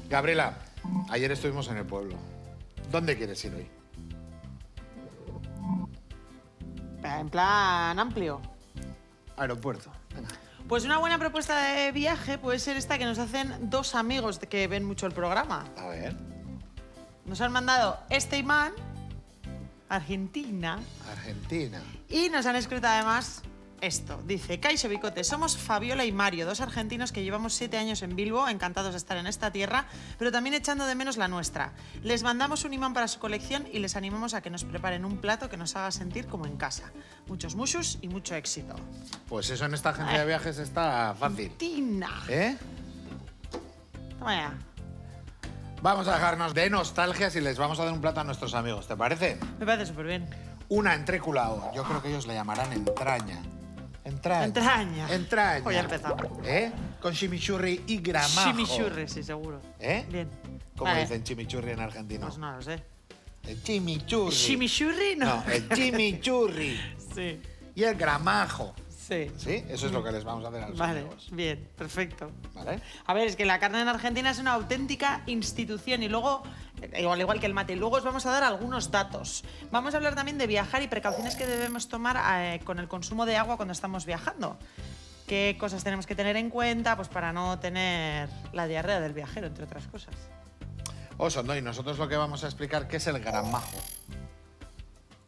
Gabriela, ayer estuvimos en el pueblo. ¿Dónde quieres ir hoy? En plan amplio. Aeropuerto. Venga. Pues una buena propuesta de viaje puede ser esta que nos hacen dos amigos que ven mucho el programa. A ver. Nos han mandado este imán, Argentina, Argentina. y nos han escrito además esto. Dice, Kaixo Bicote, somos Fabiola y Mario, dos argentinos que llevamos 7 años en Bilbo, encantados de estar en esta tierra, pero también echando de menos la nuestra. Les mandamos un imán para su colección y les animamos a que nos preparen un plato que nos haga sentir como en casa. Muchos mushus y mucho éxito. Pues eso en esta agencia de viajes está fácil. Argentina. ¿Eh? Toma ya. Vamos a dejarnos de nostalgias y les vamos a dar un plato a nuestros amigos, ¿te parece? Me parece súper bien. Una entrecula, yo creo que ellos le llamarán entraña. Entraña. Entraña. Entraña. Pues ya empezamos. ¿Eh? Con chimichurri y gramajo. Chimichurri, sí, seguro. ¿Eh? Bien. ¿Cómo Vale. dicen chimichurri en argentino? Pues no lo sé. El chimichurri. ¿Chimichurri? No, el chimichurri. Sí. Y el gramajo. Sí. ¿Sí? Eso es lo que les vamos a hacer a los Vale, amigos. bien, perfecto. ¿Vale? A ver, es que la carne en Argentina es una auténtica institución y luego, igual que el mate, luego os vamos a dar algunos datos. Vamos a hablar también de viajar y precauciones que debemos tomar con el consumo de agua cuando estamos viajando. ¿Qué cosas tenemos que tener en cuenta pues, para no tener la diarrea del viajero, entre otras cosas? Osondo, y nosotros lo que vamos a explicar qué es el gramajo.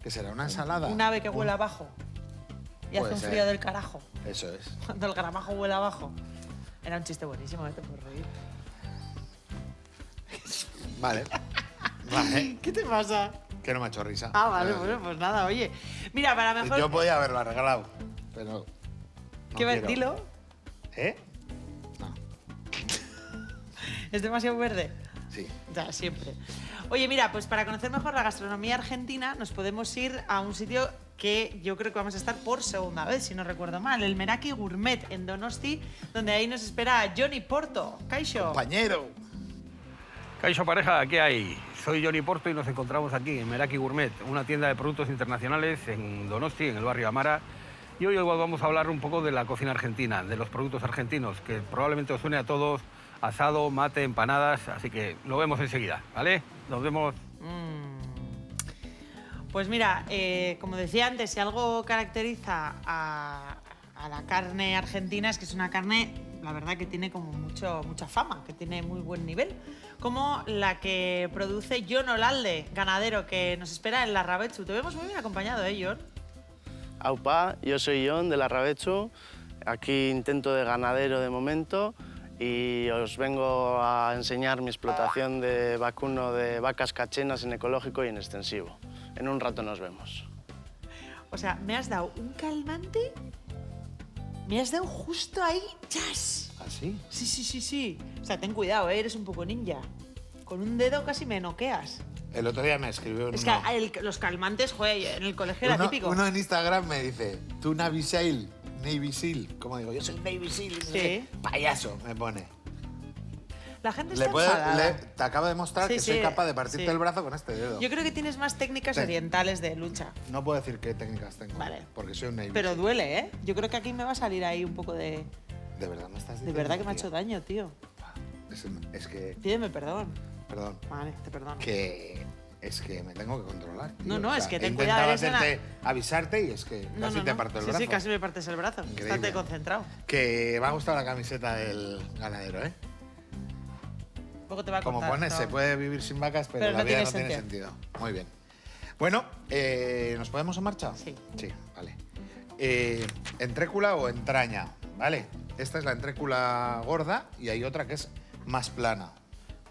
¿Qué será? ¿Una ensalada? Un ave que huele abajo y hace Puede un ser. frío del carajo. Eso es. Cuando el gramajo huele abajo. Era un chiste buenísimo, te puedes reír. Vale. Vale. ¿Qué te pasa? Que no me ha hecho risa. Ah, vale, bueno, pues nada, oye. Mira, para mejor... Yo podía haberlo arreglado, pero... no ¿Qué quiero. dilo? ¿Eh? No. ¿Es demasiado verde? Sí. Ya, siempre. Oye, mira, pues para conocer mejor la gastronomía argentina nos podemos ir a un sitio que yo creo que vamos a estar por segunda vez, si no recuerdo mal, el Meraki Gourmet en Donosti, donde ahí nos espera Johnny Porto. Kaixo. Compañero. Kaixo pareja, ¿qué hay? Soy Johnny Porto y nos encontramos aquí en Meraki Gourmet, una tienda de productos internacionales en Donosti, en el barrio Amara. Y hoy vamos a hablar un poco de la cocina argentina, de los productos argentinos, que probablemente os suene a todos, asado, mate, empanadas, así que lo vemos enseguida, ¿vale? Nos vemos. Pues mira, como decía antes, si algo caracteriza a la carne argentina es que es una carne, la verdad, que tiene como mucha fama, que tiene muy buen nivel, como la que produce Jon Olalde, ganadero, que nos espera en Larrabetzu. Te vemos muy bien acompañado, ¿eh, Jon? Aupa, yo soy Jon de Larrabetzu, aquí intento de ganadero de momento y os vengo a enseñar mi explotación de vacuno de vacas cachenas en ecológico y en extensivo. En un rato nos vemos. O sea, me has dado un calmante, me has dado justo ahí, ¡chas! ¿Ah, sí? Sí. O sea, ten cuidado, eres un poco ninja. Con un dedo casi me noqueas. El otro día me escribió Es uno, que los calmantes, joder, en el colegio era típico. uno en Instagram me dice, tú Navy SEAL, Navy SEAL. Como digo, yo soy Navy SEAL. y no sé Sí. qué. Payaso, me pone. La gente está Te enfadada. acabo de mostrar Sí, que soy sí, capaz de partirte sí. el brazo con este dedo. Yo creo que tienes más técnicas Sí. orientales de lucha. No puedo decir qué técnicas tengo, Vale. porque soy un Navy Pero SEAL. duele, ¿eh? Yo creo que aquí me va a salir ahí un poco de... De verdad me estás De diciendo, verdad que me ha tío? hecho daño, tío. Es que, Pídeme perdón. perdón, Vale, te perdono. que es que me tengo que controlar, tío. No, no, es que he ten intentado cuidado, eres hacerte avisarte y es que casi te parto el brazo. Sí, casi me partes el brazo. Increíble. Estate concentrado. Que me ha gustado la camiseta del ganadero, ¿eh? Luego te va a Como contar. pones, ¿no? se puede vivir sin vacas, pero, Pero la no vida tiene no tiene sentido. sentido. Muy bien. Bueno, ¿nos podemos en marcha? Sí. Sí, vale. Entrécula o entraña, ¿vale? Esta es la entrécula gorda y hay otra que es más plana,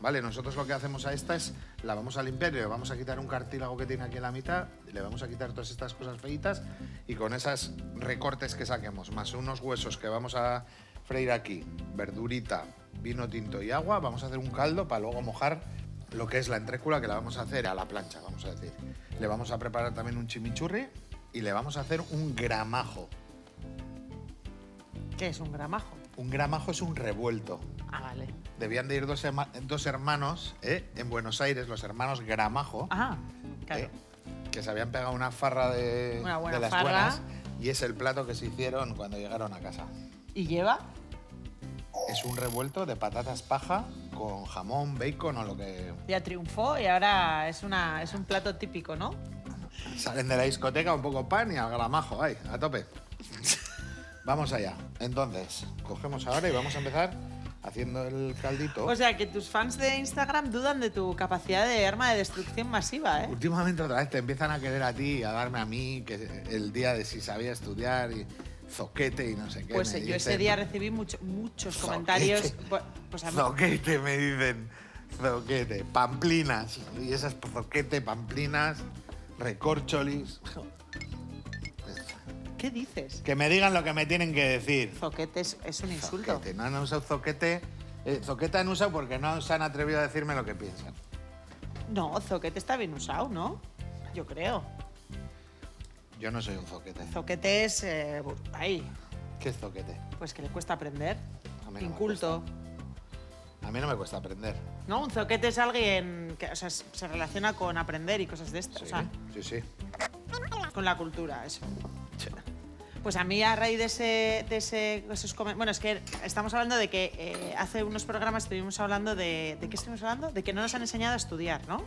¿vale? Nosotros lo que hacemos a esta es, la vamos a limpiar y le vamos a quitar un cartílago que tiene aquí en la mitad, le vamos a quitar todas estas cosas feitas y con esos recortes que saquemos, más unos huesos que vamos a freír aquí, verdurita, vino tinto y agua, vamos a hacer un caldo para luego mojar lo que es la entrécula, que la vamos a hacer a la plancha, vamos a decir. Le vamos a preparar también un chimichurri y le vamos a hacer un gramajo. ¿Qué es un gramajo? Un gramajo es un revuelto. Ah, vale. Debían de ir dos hermanos en Buenos Aires, los hermanos Gramajo, Ah, claro. que se habían pegado una farra de Una buena las farra. buenas y es el plato que se hicieron cuando llegaron a casa. ¿Y lleva? es un revuelto de patatas paja con jamón, bacon o lo que... Ya triunfó y ahora es un plato típico, ¿no? Salen de la discoteca un poco pan y al gramajo, ahí, a tope. Vamos allá. Entonces, cogemos ahora y vamos a empezar haciendo el caldito. O sea, que tus fans de Instagram dudan de tu capacidad de arma de destrucción masiva, ¿eh? Últimamente otra vez te empiezan a querer a ti y a darme a mí que el día de si sabía estudiar y zoquete y no sé qué. Pues me yo ese dicen. día recibí muchos Zoquete. comentarios. Pues a mí, Zoquete me dicen. Zoquete. Pamplinas. Y esas zoquete, pamplinas, recorcholis. ¿qué dices? Que me digan lo que me tienen que decir. Zoquete es un insulto. Zoquete. No han usado zoquete. Zoquete han usado porque no se han atrevido a decirme lo que piensan. No, zoquete está bien usado, ¿no? Yo creo. Yo no soy un zoquete. Zoquete es... ahí, ¿Qué es zoquete? pues que le cuesta aprender. A mí no me Inculto. A mí no me cuesta aprender. ¿No? Un zoquete es alguien que se relaciona con aprender y cosas de estas. Sí, O sea, sí. con la cultura, eso. Pues a mí a raíz de esos comentarios... Bueno, es que estamos hablando de que hace unos programas estuvimos hablando de... ¿De qué estuvimos hablando? De que no nos han enseñado a estudiar, ¿no?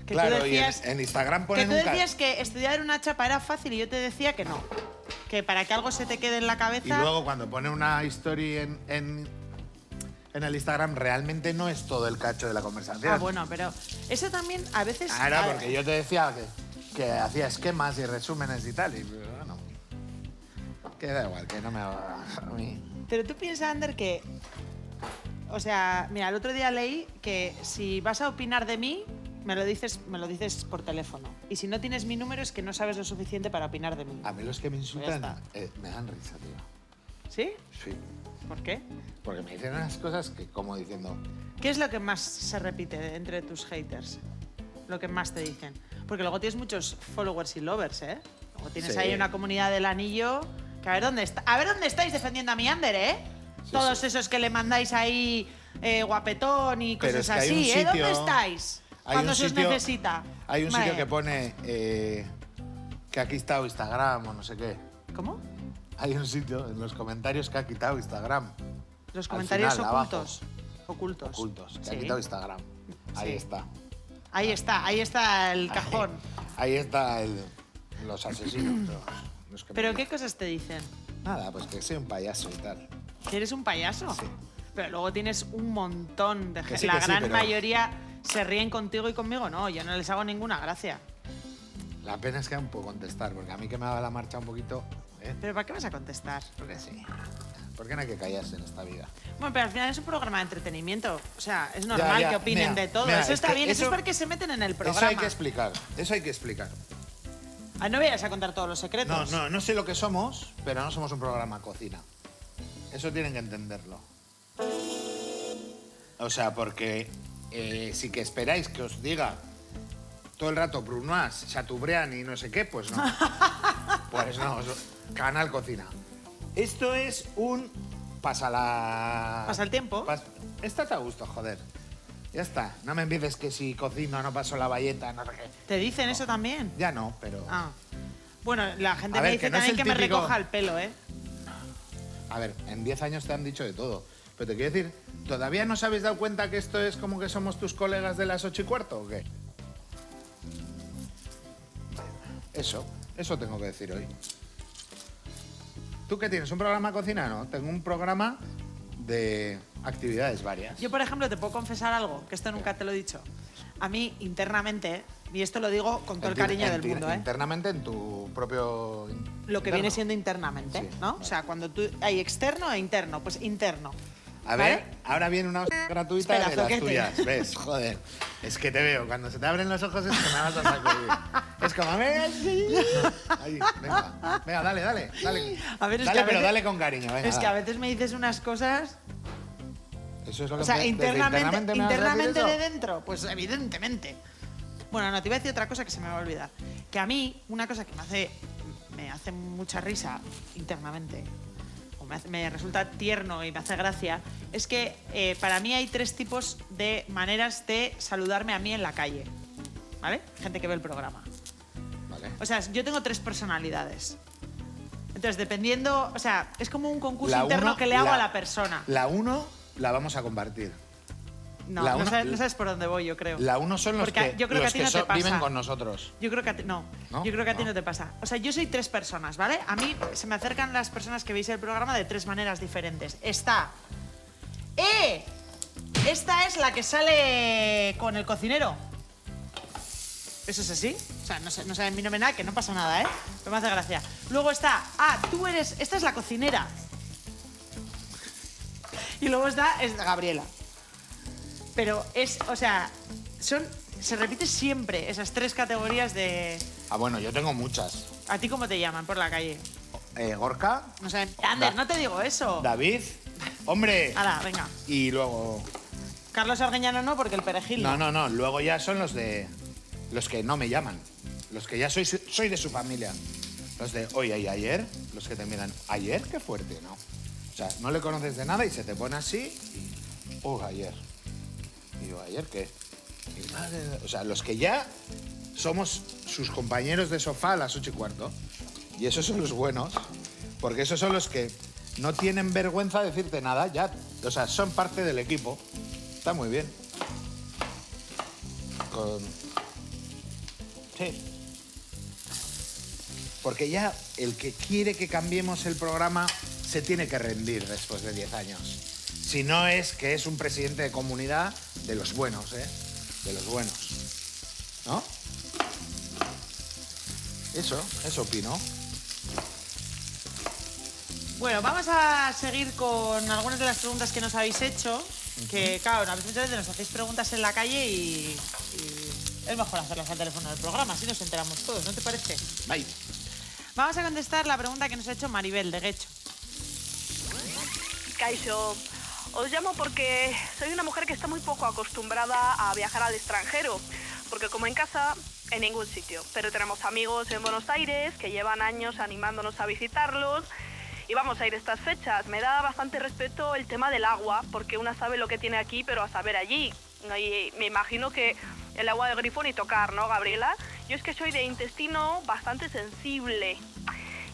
Que Claro, tú decías, y en Instagram que ponen tú un decías que estudiar una chapa era fácil y yo te decía que no. Que para que algo se te quede en la cabeza... Y luego cuando pone una story en el Instagram, realmente no es todo el cacho de la conversación. Ah, bueno, pero eso también a veces... Claro, porque yo te decía que hacía esquemas y resúmenes y tal, y bueno, que da igual, que no me haga a mí. Pero tú piensas, Ander, que... O sea, mira, el otro día leí que si vas a opinar de mí, me lo dices por teléfono. Y si no tienes mi número es que no sabes lo suficiente para opinar de mí. A mí los que me insultan está. me dan risa, tío. ¿Sí? Sí. ¿Por qué? Porque me dicen unas cosas que como diciendo... ¿Qué es lo que más se repite entre tus haters? Lo que más te dicen. Porque luego tienes muchos followers y lovers, ¿eh? Luego tienes Sí. ahí una comunidad del anillo que a ver dónde estáis defendiendo a mi Ander, ¿eh? Sí, Todos sí. esos que le mandáis ahí guapetón y Pero cosas es que hay un así, ¿eh? ¿Dónde sitio- estáis? hay Cuando un se os sitio- necesita. Hay un Hombre, sitio que pone que ha quitado Instagram o no sé qué. ¿Cómo? Hay un sitio en los comentarios que ha quitado Instagram. Los Al comentarios final, ocultos. Ocultos. Ocultos. Que Sí. ha quitado Instagram. Ahí Sí. está. Ahí está el cajón. Ahí está los asesinos. los que me ¿Pero dicen. qué cosas te dicen? Nada, pues que soy un payaso y tal. ¿Que eres un payaso? Sí. Pero luego tienes un montón de gente. sí, La que sí, gran pero- mayoría se ríen contigo y conmigo no. Yo no les hago ninguna gracia. La pena es que aún puedo contestar, porque a mí que me haga la marcha un poquito. ¿Pero para qué vas a contestar? Porque sí. Porque no hay que callarse en esta vida. Bueno, pero al final es un programa de entretenimiento. O sea, es normal ya, que opinen mira, de todo. mira, eso es está que bien. Eso eso- es porque se meten en el programa. Eso hay que explicar. Eso hay que explicar. Ah, no vayas a contar todos los secretos. No sé lo que somos, pero no somos un programa cocina. Eso tienen que entenderlo. O sea, porque si que esperáis que os diga todo el rato Brunoise, Chateaubriand y no sé qué, pues no. Pues no, Canal Cocina. Esto es un... Pasa el tiempo. Estás a gusto, joder. Ya está. No me empieces que si cocino no paso la bayeta, no sé qué. ¿Te dicen eso también? Ya no, pero... Ah. Bueno, la gente A me ver, dice que no es también el que me típico- recoja el pelo, ¿eh? A ver, en 10 años te han dicho de todo. Pero te quiero decir, ¿todavía no os habéis dado cuenta que esto es como que somos tus colegas de las 8:15 o qué? Eso tengo que decir hoy. ¿Tú qué tienes? ¿Un programa de cocina? No, tengo un programa de actividades varias. Yo, por ejemplo, te puedo confesar algo, que esto nunca te lo he dicho. A mí, internamente, y esto lo digo con todo el cariño del mundo, ¿eh? Internamente en tu propio... Lo que interno. viene siendo internamente, Sí, ¿no? vale. O sea, cuando tú... Hay externo e interno, pues interno. A ver, ¿Vale? ahora viene una gratuita Espera, de las zoquete. tuyas, ¿ves? Joder, es que te veo. Cuando se te abren los ojos es que me vas a sacudir. Es como, venga, sí. Ahí, venga, dale. A ver, es dale, que a pero veces- dale con cariño, venga. Es que a dale. veces me dices unas cosas... Eso es lo que O sea, desde internamente me vas a decir internamente eso. de dentro, pues evidentemente. Bueno, no, te iba a decir otra cosa que se me va a olvidar. Que a mí, una cosa que me hace mucha risa internamente, o me resulta tierno y me hace gracia, es que para mí hay 3 tipos de maneras de saludarme a mí en la calle. ¿Vale? Gente que ve el programa. Vale. O sea, yo tengo 3 personalidades. Entonces, dependiendo, o sea, es como un concurso La interno uno, que le hago la- a la persona. La 1 la vamos a compartir. No, la no uno- sabes por dónde voy, yo creo. La 1 son los Porque que, yo creo que a ti no te pasa. viven con nosotros. Yo creo que a ti, no. ¿No? Yo creo que a ti No. no te pasa. O sea, yo soy 3 personas, ¿vale? A mí se me acercan las personas que veis el programa de 3 maneras diferentes. Está... Esta es la que sale con el cocinero. Eso es así. O sea, no sé, a mí no me nada, que no pasa nada, ¿eh? Pero me hace gracia. Luego está... tú eres... Esta es la cocinera. Y luego es Gabriela. Pero es... O sea, se repite siempre esas 3 categorías de... Bueno, yo tengo muchas. ¿A ti cómo te llaman por la calle? Gorka, No sé, Ander, no te digo eso. David, hombre. Hala, venga. Y luego... Carlos Arguiñano no, porque el perejil No. Luego ya son los que no me llaman. Los que ya soy de su familia. Los de hoy y ayer. Los que te miran. ¿Ayer? Qué fuerte, ¿no? O sea, no le conoces de nada y se te pone así y... ayer. Y yo, ¿ayer qué? Y, madre, o sea, los que ya somos sus compañeros de sofá a las 8:15. Y esos son los buenos. Porque esos son los que no tienen vergüenza de decirte nada. Ya, o sea, son parte del equipo. Está muy bien. Sí. Porque ya el que quiere que cambiemos el programa se tiene que rendir después de 10 años. Si no es que es un presidente de comunidad de los buenos, ¿eh? De los buenos. ¿No? Eso opino. Bueno, vamos a seguir con algunas de las preguntas que nos habéis hecho. Que, claro, muchas veces nos hacéis preguntas en la calle y es mejor hacerlas al teléfono del programa, así nos enteramos todos, ¿no te parece? Bye. Vamos a contestar la pregunta que nos ha hecho Maribel de Guecho. Kaixo, os llamo porque soy una mujer que está muy poco acostumbrada a viajar al extranjero, porque como en casa, en ningún sitio. Pero tenemos amigos en Buenos Aires que llevan años animándonos a visitarlos y vamos a ir estas fechas. Me da bastante respeto el tema del agua, porque una sabe lo que tiene aquí, pero a saber allí. Y me imagino que el agua del grifo ni tocar, ¿no, Gabriela? Yo es que soy de intestino bastante sensible.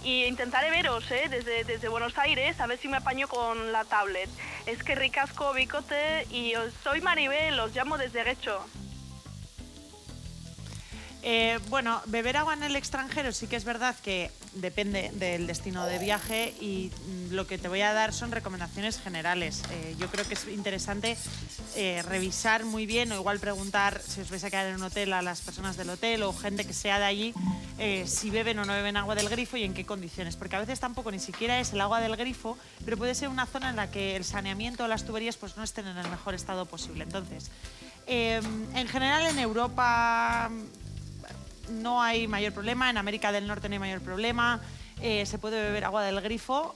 Y intentaré veros, desde Buenos Aires, a ver si me apaño con la tablet. Es que ricasco, bicote, y soy Maribel, os llamo desde Guecho. Bueno, beber agua en el extranjero sí que es verdad que depende del destino de viaje y lo que te voy a dar son recomendaciones generales. Yo creo que es interesante revisar muy bien o igual preguntar si os vais a quedar en un hotel a las personas del hotel o gente que sea de allí si beben o no beben agua del grifo y en qué condiciones. Porque a veces tampoco ni siquiera es el agua del grifo, pero puede ser una zona en la que el saneamiento o las tuberías pues no estén en el mejor estado posible. Entonces, en general en Europa no hay mayor problema, en América del Norte no hay mayor problema, se puede beber agua del grifo.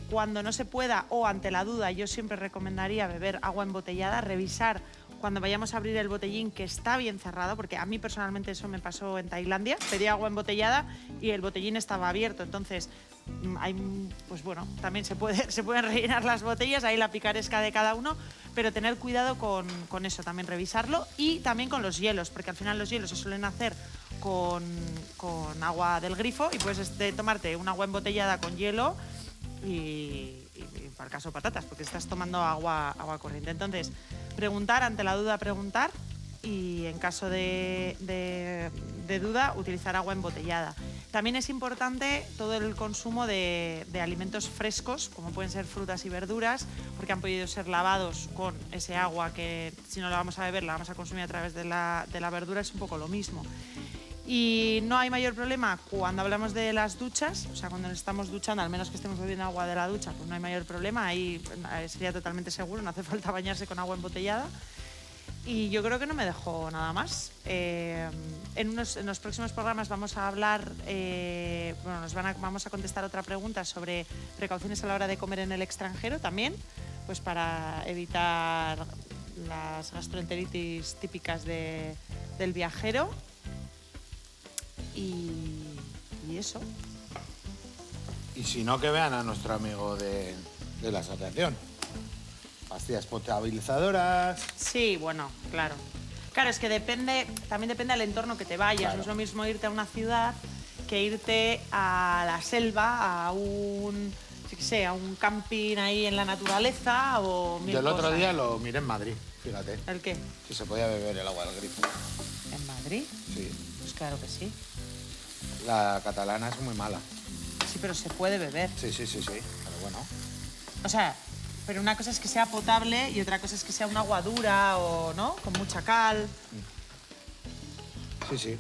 Cuando no se pueda o ante la duda, yo siempre recomendaría beber agua embotellada, revisar cuando vayamos a abrir el botellín que está bien cerrado, porque a mí personalmente eso me pasó en Tailandia, pedí agua embotellada y el botellín estaba abierto, entonces pues bueno, también se pueden rellenar las botellas, ahí la picaresca de cada uno, pero tener cuidado con eso, también revisarlo y también con los hielos, porque al final los hielos se suelen hacer con agua del grifo y puedes tomarte un agua embotellada con hielo y para el caso patatas, porque estás tomando agua corriente. Entonces, preguntar, ante la duda preguntar y en caso de duda utilizar agua embotellada. También es importante todo el consumo de alimentos frescos, como pueden ser frutas y verduras, porque han podido ser lavados con ese agua que si no la vamos a beber, la vamos a consumir a través de la verdura, es un poco lo mismo. Y no hay mayor problema cuando hablamos de las duchas, o sea, cuando nos estamos duchando, al menos que estemos bebiendo agua de la ducha, pues no hay mayor problema, ahí sería totalmente seguro, no hace falta bañarse con agua embotellada. Y yo creo que no me dejo nada más. En los próximos programas vamos a hablar, vamos a contestar otra pregunta sobre precauciones a la hora de comer en el extranjero también, pues para evitar las gastroenteritis típicas del viajero. Y eso. Y si no, que vean a nuestro amigo de la asociación. Pastillas potabilizadoras. Sí, bueno, claro. Claro, es que también depende del entorno que te vayas. Claro. No es lo mismo irte a una ciudad que irte a la selva, a un, sí que sé, a un camping ahí en la naturaleza o mil Yo el otro cosas. día lo miré en Madrid, fíjate. ¿El qué? Si se podía beber el agua del grifo. ¿En Madrid? Sí. Pues claro que sí. La catalana es muy mala. Sí, pero se puede beber. Sí. Pero bueno. O sea, pero una cosa es que sea potable y otra cosa es que sea un agua dura o, ¿no? Con mucha cal. Sí.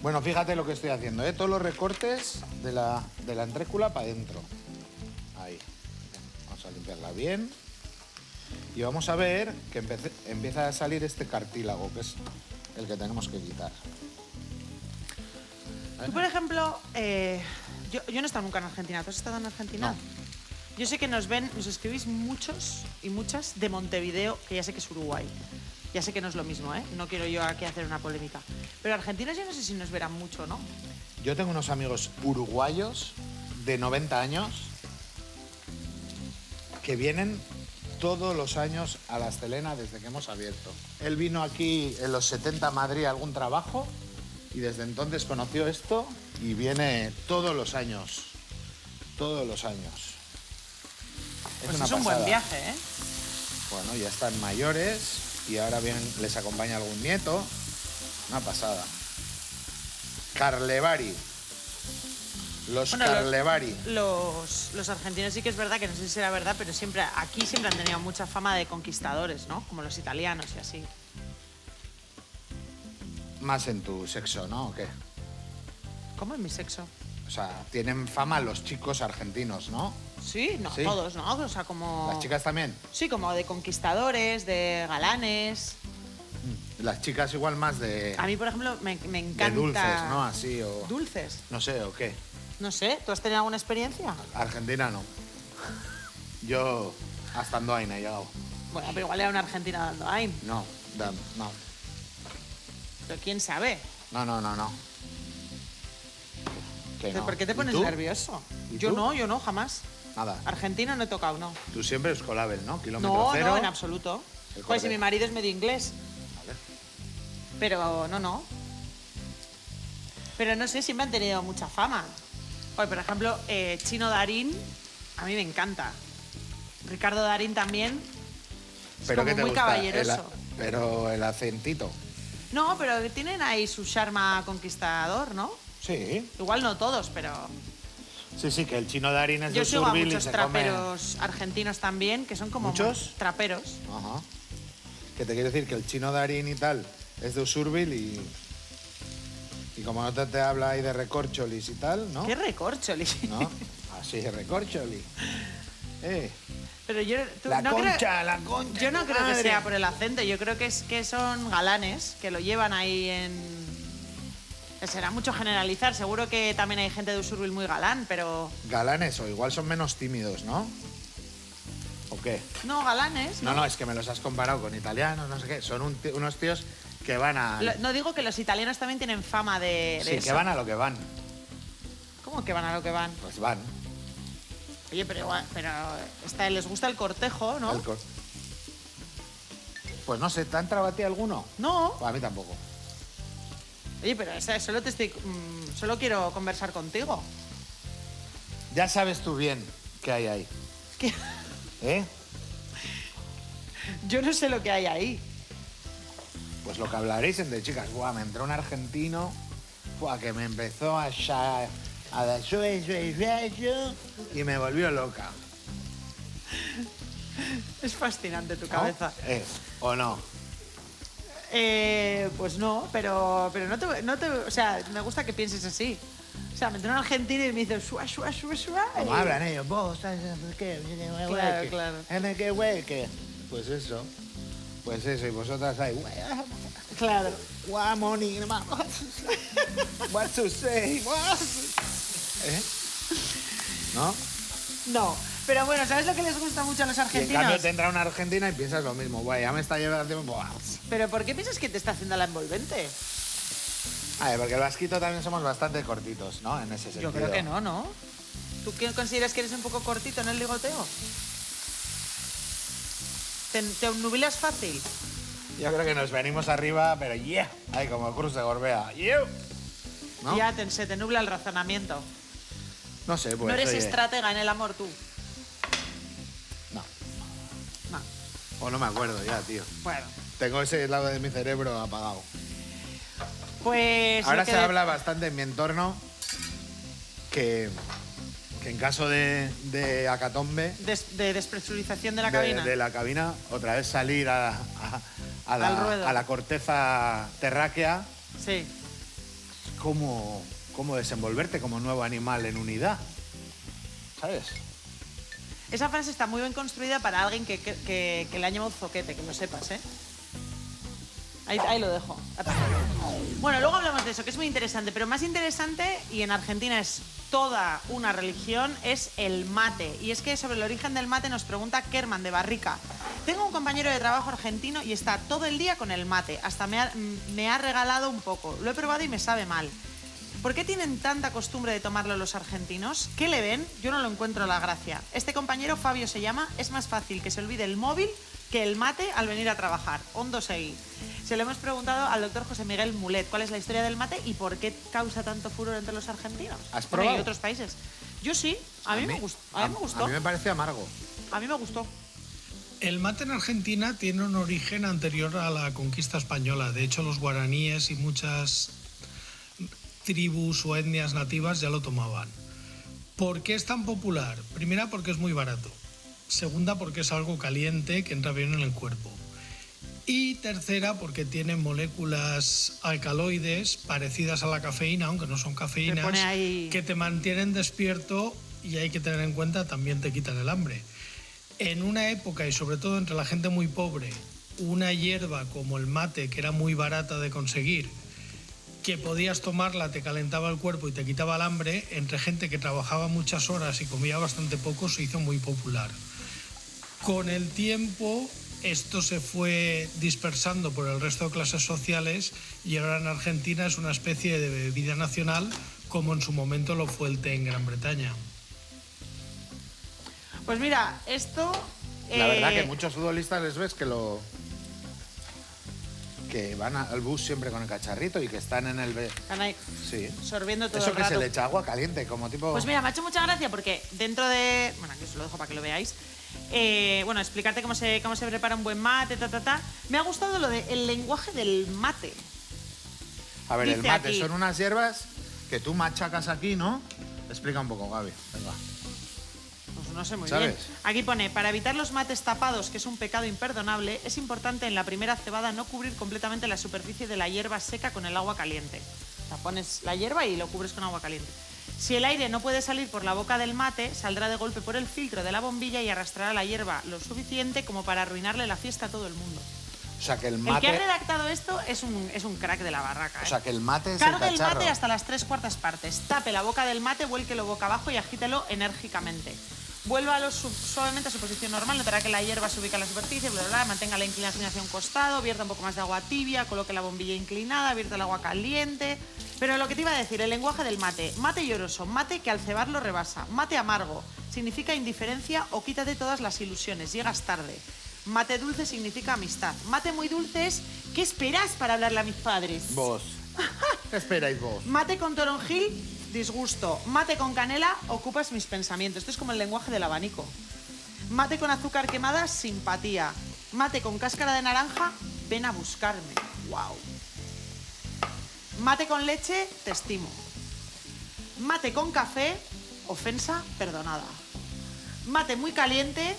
Bueno, fíjate lo que estoy haciendo, ¿eh? Todos los recortes de la entrécula para adentro. Ahí. Vamos a limpiarla bien. Y vamos a ver que empieza a salir este cartílago, que es el que tenemos que quitar. Tú, por ejemplo, yo no he estado nunca en Argentina. ¿Tú has estado en Argentina? No. Yo sé que nos escribís muchos y muchas de Montevideo, que ya sé que es Uruguay. Ya sé que no es lo mismo, ¿eh? No quiero yo aquí hacer una polémica. Pero argentinos yo no sé si nos verán mucho, ¿no? Yo tengo unos amigos uruguayos de 90 años que vienen todos los años a La Estelena desde que hemos abierto. Él vino aquí en los 70 a Madrid a algún trabajo y desde entonces conoció esto y viene todos los años. Todos los años. Pues una es un buen pasada. viaje, ¿eh? Bueno, ya están mayores y ahora les acompaña algún nieto. Una pasada. Carlevari. Los Bueno, Carlevari. Los argentinos sí que es verdad, que no sé si será verdad, pero aquí siempre han tenido mucha fama de conquistadores, ¿no? Como los italianos y así. Más en tu sexo, ¿no? ¿O qué? ¿Cómo en mi sexo? O sea, tienen fama los chicos argentinos, ¿no? Sí, no, Sí. todos, ¿no? O sea, como... Las chicas también. Sí, como de conquistadores, de galanes. Las chicas igual más de, A mí, por ejemplo, me encanta... de dulces, ¿no? Así o... ¿Dulces? No sé, ¿o qué? No sé, ¿tú has tenido alguna experiencia? Argentina no. Yo hasta Andoain he llegado. Bueno, pero igual era una argentina dando AIM. No, no. Pero quién sabe. No. Que no. ¿Por qué te ¿Y pones tú? nervioso? ¿Y Yo tú? no, jamás. Nada. Argentina no he tocado, no. Tú siempre es colabel, ¿no? Kilómetro No, cero. no, en absoluto. El Pues si cordero. mi marido es medio inglés. Vale. Pero no. Pero no sé, siempre han tenido mucha fama. Oye, por ejemplo, Chino Darín, a mí me encanta. Ricardo Darín también. Es Pero como ¿qué te muy gusta? caballeroso. Pero el acentito. No, pero tienen ahí su charma conquistador, ¿no? Sí. Igual no todos, pero... Sí, que el chino Darín es Yo de sigo a Usurbil y muchos se come... traperos argentinos también, que son como ¿Muchos? traperos. Ajá. Que te quiero decir que el chino Darín y tal es de Usurbil y como no te habla ahí de recorcholis y tal, ¿no? ¡Qué recorcholi! ¿No? Así, recorcholi. Pero yo... La no creo- concha, la concha. Yo no tu creo que madre. sea por el acento, yo creo que son galanes, que lo llevan ahí en... Será mucho generalizar, seguro que también hay gente de Usurbil muy galán, pero... Galanes o igual son menos tímidos, ¿no? ¿O qué? No, galanes. No, es que me los has comparado con italianos, no sé qué. Son unos tíos que van a... No digo que los italianos también tienen fama de Sí, eso. que van a lo que van. ¿Cómo que van a lo que van? Pues van. Oye, pero igual, les gusta el cortejo, ¿no? Pues no sé, ¿te han entrado a ti alguno? No. Pues a mí tampoco. Oye, pero solo quiero conversar contigo. Ya sabes tú bien qué hay ahí. Que ¿Eh? yo no sé lo que hay ahí. Pues lo que hablaréis entre chicas. Buah, me entró un argentino. Buah, que me empezó a y me volvió loca. Es fascinante tu ¿No? cabeza. ¿O no? Pues no, pero no te... O sea, me gusta que pienses así. O sea, me entró un argentino y me dice... Shua, shua, shua, shua, ¿Cómo y- hablan ellos? Vos, ¿qué? Claro, claro. ¿En qué güey? ¿Qué? Pues eso. Pues eso, y vosotras ahí. Claro. What money, what to say? ¿Eh? ¿No? No. Pero bueno, ¿sabes lo que les gusta mucho a los Y en argentinos? cambio te entra una argentina y piensas lo mismo. Buah, ya me está llevando... Buah. ¿Pero por qué piensas que te está haciendo la envolvente? A ver, porque el vasquito también somos bastante cortitos, ¿no? En ese sentido. Yo creo que no, ¿no? ¿Tú qué consideras que eres un poco cortito en el ligoteo? ¿Te obnubilas fácil? Yo creo que nos venimos arriba, pero yeah. Ahí como el Cruz de Gorbea. Yeah. ¿no? Ya se te nubla el razonamiento. No sé, pues. No eres oye, estratega en el amor, tú. No. No. O no me acuerdo ya, tío. Bueno, Tengo ese lado de mi cerebro apagado. pues... Ahora lo que se habla bastante en mi entorno que en caso de acatombe, de despresurización de la de, cabina. de la cabina, otra vez salir a Al ruedo. la corteza terráquea, Sí. cómo desenvolverte como nuevo animal en unidad. ¿Sabes? Esa frase está muy bien construida para alguien que le ha llamado zoquete, que lo sepas, ¿eh? Ahí lo dejo. Bueno, luego hablamos de eso, que es muy interesante, pero más interesante, y en Argentina es toda una religión, es el mate. Y es que sobre el origen del mate nos pregunta Kerman de Barrica. Tengo un compañero de trabajo argentino y está todo el día con el mate. Hasta me ha regalado un poco. Lo he probado y me sabe mal. ¿Por qué tienen tanta costumbre de tomarlo los argentinos? ¿Qué le ven? Yo no lo encuentro la gracia. Este compañero, Fabio se llama, es más fácil que se olvide el móvil que el mate al venir a trabajar. Hondo seguí. Se lo hemos preguntado al doctor José Miguel Mulet cuál es la historia del mate y por qué causa tanto furor entre los argentinos. ¿Has Bueno, probado? y otros países. Yo sí, a mí me gustó. A mí me parece amargo. A mí me gustó. El mate en Argentina tiene un origen anterior a la conquista española. De hecho, los guaraníes y muchas tribus o etnias nativas ya lo tomaban. ¿Por qué es tan popular? Primera, porque es muy barato. Segunda, porque es algo caliente que entra bien en el cuerpo. Y tercera, porque tiene moléculas alcaloides parecidas a la cafeína, aunque no son cafeínas, pone ahí- que te mantienen despierto y hay que tener en cuenta, también te quitan el hambre. En una época, y sobre todo entre la gente muy pobre, una hierba como el mate, que era muy barata de conseguir, que podías tomarla, te calentaba el cuerpo y te quitaba el hambre, entre gente que trabajaba muchas horas y comía bastante poco, se hizo muy popular. Con el tiempo, esto se fue dispersando por el resto de clases sociales y ahora en Argentina es una especie de bebida nacional, como en su momento lo fue el té en Gran Bretaña. Pues mira, esto... La verdad que muchos futbolistas les ves que van al bus siempre con el cacharrito y que están en el... Están ahí Sí. sorbiendo todo Eso el que rato. se le echa agua caliente, como tipo... Pues mira, me ha hecho mucha gracia porque dentro de... Bueno, aquí os lo dejo para que lo veáis. Bueno, explicarte cómo se prepara un buen mate, Me ha gustado lo del lenguaje del mate. A ver, el dice mate aquí- son unas hierbas que tú machacas aquí, ¿no? Explica un poco, Gaby. Venga. Pues no sé muy ¿Sabes? bien. Aquí pone, para evitar los mates tapados, que es un pecado imperdonable, es importante en la primera cebada no cubrir completamente la superficie de la hierba seca con el agua caliente. O sea, pones la hierba y lo cubres con agua caliente. Si el aire no puede salir por la boca del mate, saldrá de golpe por el filtro de la bombilla y arrastrará la hierba lo suficiente como para arruinarle la fiesta a todo el mundo. O sea, que el El mate... que ha redactado esto es un crack de la barraca. O sea, que el mate es Cargue el el cacharro. mate hasta las 3/4 partes. Tape la boca del mate, vuélquelo boca abajo y agítelo enérgicamente. Vuélvalo suavemente a su posición normal. Notará que la hierba se ubica en la superficie, bla, bla, bla. Mantenga la inclinación hacia un costado, vierta un poco más de agua tibia, coloque la bombilla inclinada, vierta el agua caliente. Pero lo que te iba a decir, el lenguaje del mate. Mate lloroso, mate que al cebarlo rebasa. Mate amargo, significa indiferencia o quítate todas las ilusiones, llegas tarde. Mate dulce significa amistad. Mate muy dulce es ¿qué esperas para hablarle a mis padres? Vos. ¿Qué esperáis vos? Mate con toronjil, disgusto. Mate con canela, ocupas mis pensamientos. Esto es como el lenguaje del abanico. Mate con azúcar quemada, simpatía. Mate con cáscara de naranja, ven a buscarme. Wow. Mate con leche, te estimo. Mate con café, ofensa perdonada. Mate muy caliente,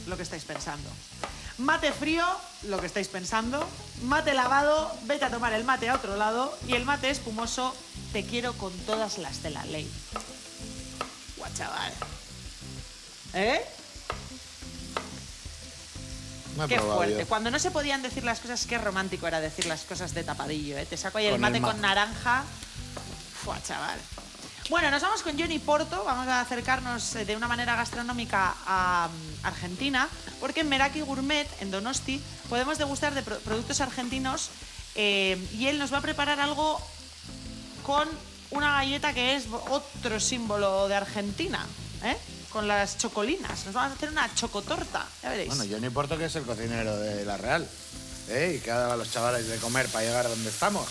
lo que estáis pensando. Mate frío, lo que estáis pensando. Mate lavado, vete a tomar el mate a otro lado. Y el mate espumoso, te quiero con todas las de la ley. Guau, chaval. ¿Eh? No he Qué probado fuerte. yo. Cuando no se podían decir las cosas, qué romántico era decir las cosas de tapadillo, ¿eh? Te saco ahí el Con mate el con naranja. Fua, chaval. Bueno, nos vamos con Johnny Porto. Vamos a acercarnos de una manera gastronómica a Argentina, porque en Meraki Gourmet, en Donosti, podemos degustar de productos argentinos y él nos va a preparar algo con una galleta que es otro símbolo de Argentina, ¿eh? Con las chocolinas. Nos vamos a hacer una chocotorta, ya veréis. Bueno, Johnny Porto, que es el cocinero de La Real. Y que ha dado a los chavales de comer para llegar donde estamos.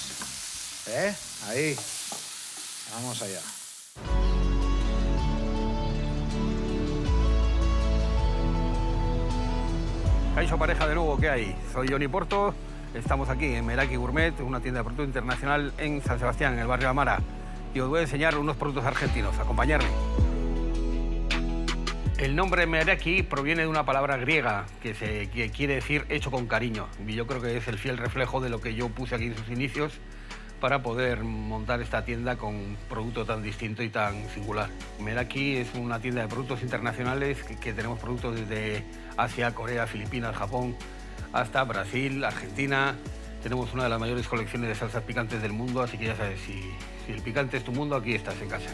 Ahí. Vamos allá. Kaixo pareja de nuevo, ¿qué hay? Soy Johnny Porto, estamos aquí en Meraki Gourmet, una tienda de producto internacional en San Sebastián, en el barrio Amara. Y os voy a enseñar unos productos argentinos, acompañarme. El nombre Meraki proviene de una palabra griega que quiere decir hecho con cariño. Y yo creo que es el fiel reflejo de lo que yo puse aquí en sus inicios para poder montar esta tienda con un producto tan distinto y tan singular. Meraki es una tienda de productos internacionales que tenemos productos desde Asia, Corea, Filipinas, Japón, hasta Brasil, Argentina. Tenemos una de las mayores colecciones de salsas picantes del mundo, así que ya sabes, si el picante es tu mundo, aquí estás en casa.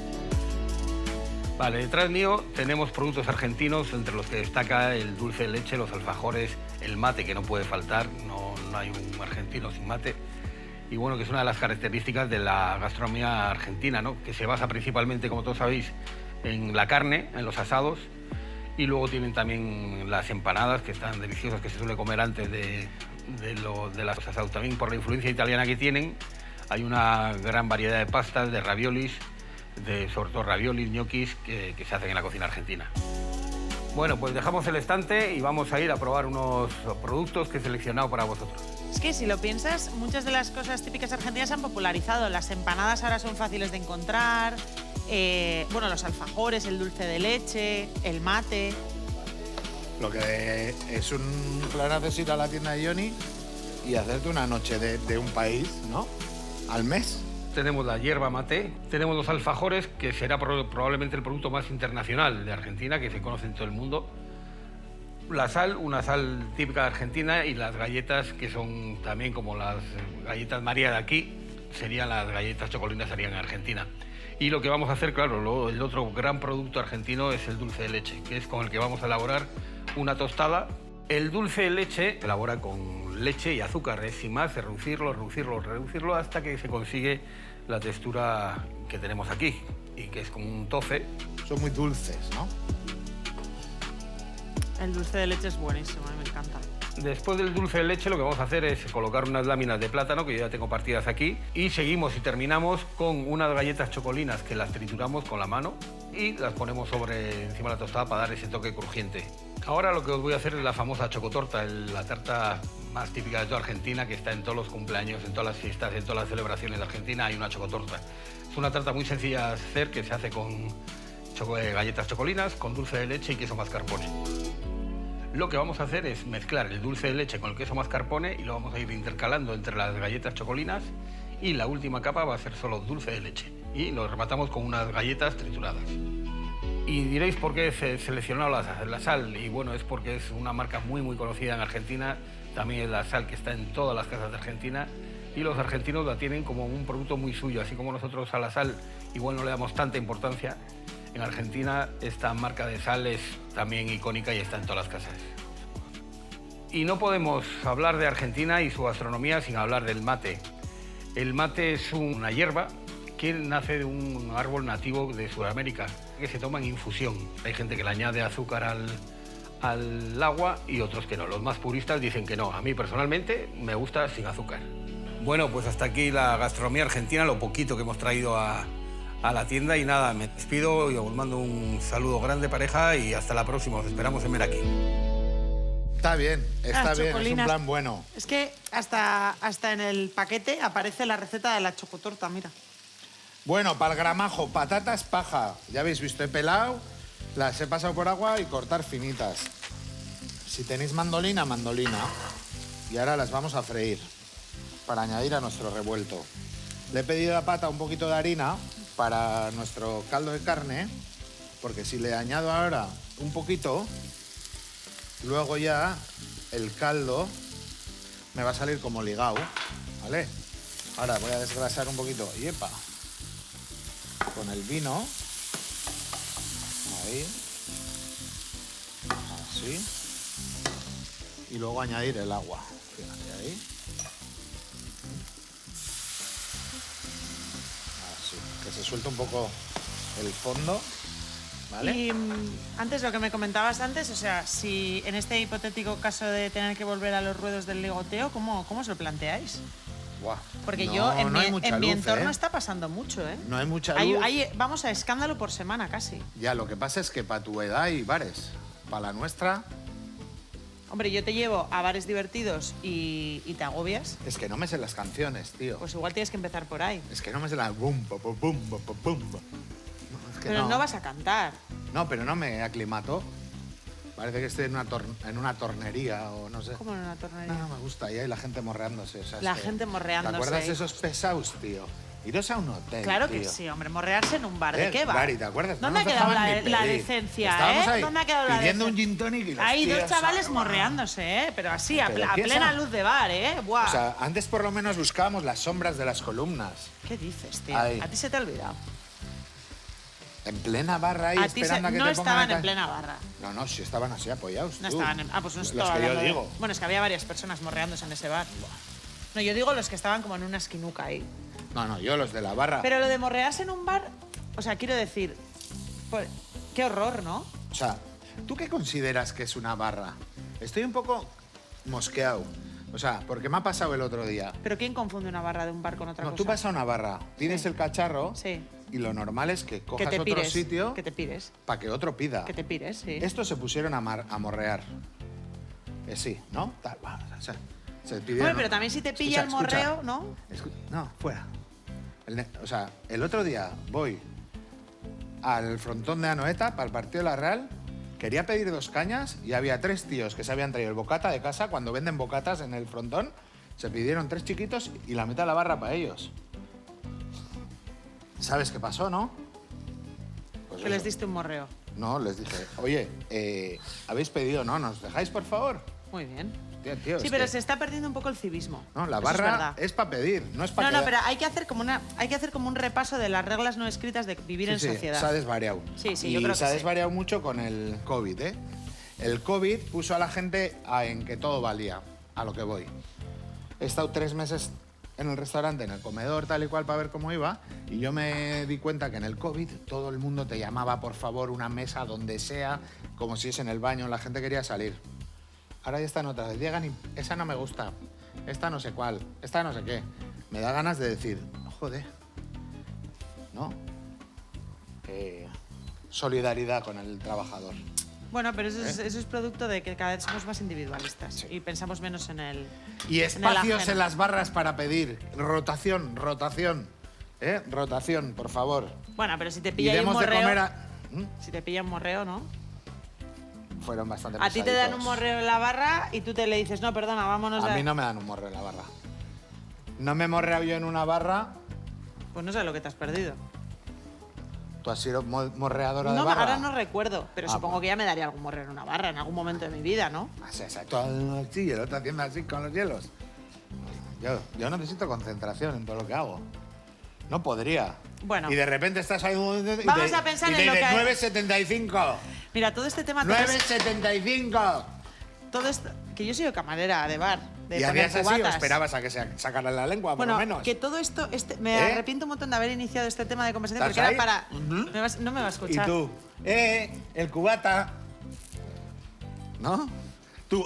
Vale, detrás mío tenemos productos argentinos, entre los que destaca el dulce de leche, los alfajores, el mate, que no puede faltar, no hay un argentino sin mate. Y bueno, que es una de las características de la gastronomía argentina, ¿no? Que se basa principalmente, como todos sabéis, en la carne, en los asados, y luego tienen también las empanadas, que están deliciosas, que se suele comer antes de las asados. También por la influencia italiana que tienen, hay una gran variedad de pastas, de raviolis, sobre todo raviolis, ñoquis, que se hacen en la cocina argentina. Bueno, pues dejamos el estante y vamos a ir a probar unos productos que he seleccionado para vosotros. Es que si lo piensas, muchas de las cosas típicas argentinas se han popularizado. Las empanadas ahora son fáciles de encontrar, bueno, los alfajores, el dulce de leche, el mate. Lo que es un plan es ir a la tienda de Johnny y hacerte una noche de un país, ¿no? Al mes. Tenemos la yerba mate, tenemos los alfajores, que será probablemente el producto más internacional de Argentina, que se conoce en todo el mundo. La sal, una sal típica de Argentina, y las galletas, que son también como las galletas María de aquí, serían las galletas chocolinas, serían en Argentina. Y lo que vamos a hacer, claro, el otro gran producto argentino es el dulce de leche, que es con el que vamos a elaborar una tostada. El dulce de leche se elabora con leche y azúcar, es sin más, reducirlo hasta que se consigue la textura que tenemos aquí, y que es como un tofe. Son muy dulces, ¿no? El dulce de leche es buenísimo, a mí me encanta. Después del dulce de leche lo que vamos a hacer es colocar unas láminas de plátano, que yo ya tengo partidas aquí, y seguimos y terminamos con unas galletas chocolinas que las trituramos con la mano y las ponemos encima de la tostada para dar ese toque crujiente. Ahora lo que os voy a hacer es la famosa chocotorta, la tarta más típica de toda Argentina, que está en todos los cumpleaños, en todas las fiestas, en todas las celebraciones de Argentina hay una chocotorta. Es una tarta muy sencilla de hacer, que se hace con galletas chocolinas, con dulce de leche y queso mascarpone. Lo que vamos a hacer es mezclar el dulce de leche con el queso mascarpone y lo vamos a ir intercalando entre las galletas chocolinas, y la última capa va a ser solo dulce de leche. Y lo rematamos con unas galletas trituradas. Y diréis por qué he seleccionado la sal, y bueno, es porque es una marca muy conocida en Argentina, también es la sal que está en todas las casas de Argentina, y los argentinos la tienen como un producto muy suyo, así como nosotros a la sal igual no le damos tanta importancia. En Argentina esta marca de sal es también icónica y está en todas las casas. Y no podemos hablar de Argentina y su gastronomía sin hablar del mate. El mate es una hierba que nace de un árbol nativo de Sudamérica, que se toma en infusión. Hay gente que le añade azúcar al agua y otros que no. Los más puristas dicen que no. A mí personalmente me gusta sin azúcar. Bueno, pues hasta aquí la gastronomía argentina, lo poquito que hemos traído a la tienda, y nada, me despido y os mando un saludo grande, pareja, y hasta la próxima. Os esperamos en Meraki. Está bien, Las es un chocolinas. plan bueno. Es que hasta en el paquete aparece la receta de la chocotorta, mira. Bueno, para el gramajo, patatas paja. Ya habéis visto, he pelado, las he pasado por agua y cortar finitas. Si tenéis mandolina, mandolina. Y ahora las vamos a freír para añadir a nuestro revuelto. Le he pedido a Pata un poquito de harina para nuestro caldo de carne, porque si le añado ahora un poquito, luego ya el caldo me va a salir como ligado, ¿vale? Ahora voy a desgrasar un poquito, y epa, con el vino, ahí, así, y luego añadir el agua, fíjate ahí. Así, que se suelte un poco el fondo, ¿vale? Y antes, lo que me comentabas antes, o sea, si en este hipotético caso de tener que volver a los ruedos del ligoteo, ¿cómo os lo planteáis? Buah. Porque No, yo en no hay mi, mucha en mi luz, entorno ¿eh? está pasando mucho, ¿eh? No hay mucha luz. Vamos a escándalo por semana casi. Ya, lo que pasa es que para tu edad hay bares. Para la nuestra, Hombre, yo te llevo a bares divertidos y te agobias, es que no me sé las canciones, tío. pues igual tienes que empezar por ahí. Es que no me sé las... Bum, bo, bo, bum, bo, bo, bum, bo. No, es que Pero no vas a cantar. No, pero no me aclimato. Parece que estoy en una tornería o no sé. Como en una tornería. No, me gusta. Y hay la gente morreándose. O sea, es La que- gente morreándose. ¿Te acuerdas de esos pesados, tío? Iros a un hotel, Claro que tío. sí, hombre, morrearse en un bar. ¿De qué bar? Gary, ¿te acuerdas? ¿Dónde No ha nos quedado dejaban ni la pedir. decencia, Estábamos ahí ¿Dónde ha quedado la pidiendo un decencia? gin tonic y las Hay dos tías, chavales ¡ah! morreándose, ¿eh? Pero así, a ¿Pero qué es plena eso? luz de bar, ¿eh? Buah. O sea, antes por lo menos buscábamos las sombras de las columnas. ¿Qué dices, tío? Ahí. A ti se te ha olvidado. En plena barra ahí A ti esperando a que no te pongan estaban acá. en plena barra. No, no, sí estaban así apoyados. No tú. estaban en... Ah, pues no Los estaba que yo hablando de- digo. Bueno, es que había varias personas morreándose en ese bar. No, yo digo los que estaban como en una esquinuca ahí. No, yo los de la barra. Pero lo de morrearse en un bar, o sea, quiero decir, pues, qué horror, ¿no? O sea, ¿tú qué consideras que es una barra? Estoy un poco mosqueado. O sea, porque me ha pasado el otro día. Pero ¿quién confunde una barra de un bar con otra No, cosa? tú vas a una barra, tienes el cacharro Sí. y lo normal es que Que cojas te otro pires. sitio Que te pires. para que otro pida. Que te pires, sí. Estos se pusieron a morrear. Sí, ¿no? Tal, va, o sea, se pidieron... Hombre, pero también si te pilla el morreo, ¿no? No, fuera. O sea, el otro día voy al frontón de Anoeta para el partido de la Real, quería pedir 2 cañas y había 3 tíos que se habían traído el bocata de casa. Cuando venden bocatas en el frontón, se pidieron 3 chiquitos y la mitad de la barra para ellos. ¿Sabes qué pasó, no? Pues Que les eso. diste un morreo. No, les dije, oye, ¿habéis pedido? No, ¿nos dejáis, por favor? Muy bien. Tío, Sí, es pero que- se está perdiendo un poco el civismo. No, la Eso barra verdad. es para pedir, no es para No, pero hay que hacer como un repaso de las reglas no escritas de vivir en sociedad. Se ha desvariado. Sí, sí, y yo creo que se ha sí. desvariado mucho con el COVID, ¿eh? El COVID puso a la gente en que todo valía, a lo que voy. He estado 3 meses en el restaurante, en el comedor, tal y cual, para ver cómo iba, y yo me di cuenta que en el COVID todo el mundo te llamaba, por favor, una mesa donde sea, como si es en el baño, la gente quería salir. Ahora ya están otras, llegan y esa no me gusta, esta no sé cuál, esta no sé qué. Me da ganas de decir, joder, ¿no? Solidaridad con el trabajador. Bueno, pero eso es producto de que cada vez somos más individualistas y pensamos menos en el. Y en el espacios ajeno. en las barras para pedir. Rotación. Rotación, por favor. Bueno, pero si te Y pilla ahí un demos de morreo. comer a... Si te pilla un morreo, ¿no? Fueron bastante A ti te dan pesaditos. un morreo en la barra y tú te le dices, no, perdona, vámonos A mí no me dan un morreo en la barra. No me he morreado yo en una barra. Pues no sé lo que te has perdido. ¿Tú has sido morreadora de No, barra? ahora no recuerdo, pero Ah, supongo pues. que ya me daría algún morreo en una barra en algún momento de mi vida, ¿no? Sí, exacto. Sí, y el otro haciendo así con los hielos. Yo necesito concentración en todo lo que hago. No podría. Bueno. Y de repente estás ahí... Vamos a pensar en lo que hay- 9,75. Mira, todo este tema... 9,75. Todo esto... Que yo soy camarera de bar, de ¿Y poner hacías así o cubatas. esperabas a que se sacaran la lengua, por Bueno, lo menos? que todo esto... me ¿Eh? arrepiento un montón de haber iniciado este tema de conversación ¿Estás porque era ahí? para... Ujú. no me va a ¿Y escuchar. tú? El cubata. ¿No? Tú...